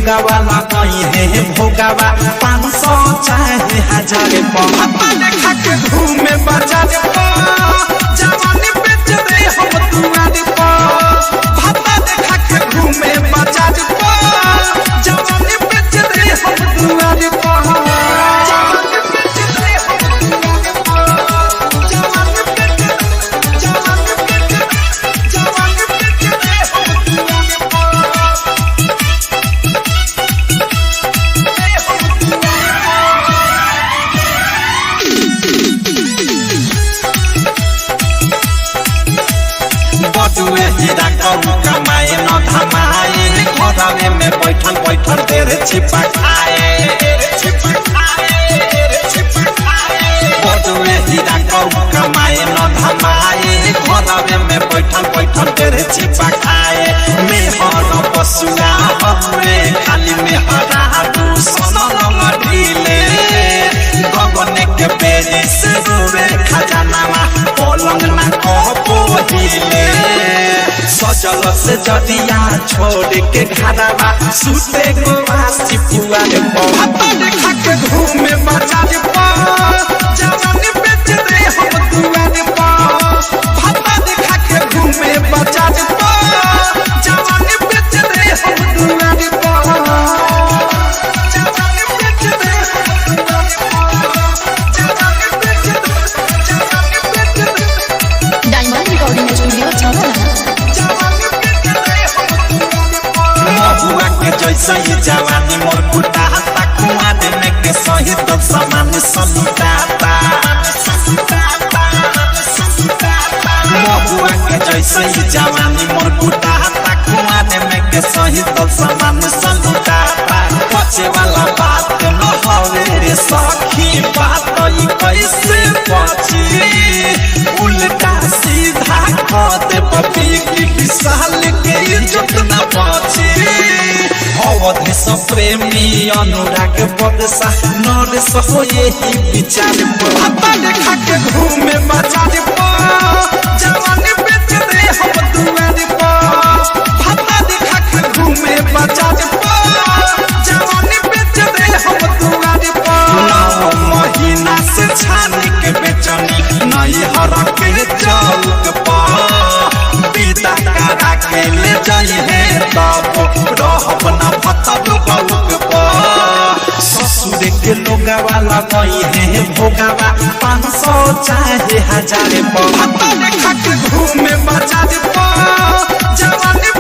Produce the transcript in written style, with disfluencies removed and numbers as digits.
लोगावा लगाई है भोगावा 500 चाहे 1000 पापा देखा के घूमे बाजार जवानी बेच दे हम दुआर पापा देखा के घूमे बाजार जवानी बेच दे हम दुआर बटुए हीरा कहू कमाए न धमाए घरवे में बैठल बैठल देर छिपा खाए बटुए हीरा कहू कमाए न धमाए घरवे में बैठल बैठल देर छिपा खाए में हर पशुआ हवे खाली में हरा तू सोनल मढीले गगने के बेरी से रोवे खजानावा पलंग ना कहो हिले सजल से जदिया छोड़ के घरवा सुते को वासी पुआ रे पापा देखा के घूमे बाजार जवानी बेच दे हम दुआर पापा देखा के घूमे बाजार जवानी बेच दे हम दुआर जवानी बेच दे डायमंड रिकॉर्डिंग स्टूडियो महुआ के जैसा ये जवानी मोर कुटा हता कुआं देने के सही तो समान सलुटाता महुआ के जैसा ये जवानी मोर कुटा हता कुआं देने के सही तो समान सलुटाता पचे वाला बात न हवे रे सखी बात ई कैसे पची उल्टा सीधा कर दे पपी की विशाल के इज्जत न बची अवधि सब प्रेमी अनुराग बदसा नरेश हो यही विचार पापा देखा के घूमे बाजार जवानी बेच दे हम दुआर पापा देखा के घूमे बाजार जवानी बेच दे हम दुआर 9 महीना से छानी के बेचनी नहीं हर के चौक पिता करा के ले जाई है तब रहब न फतब बउक ससुर के लोगावा लगाई है भोगावा 500 चाहे 1000 पापा देखा के घूमे बाजार जवानी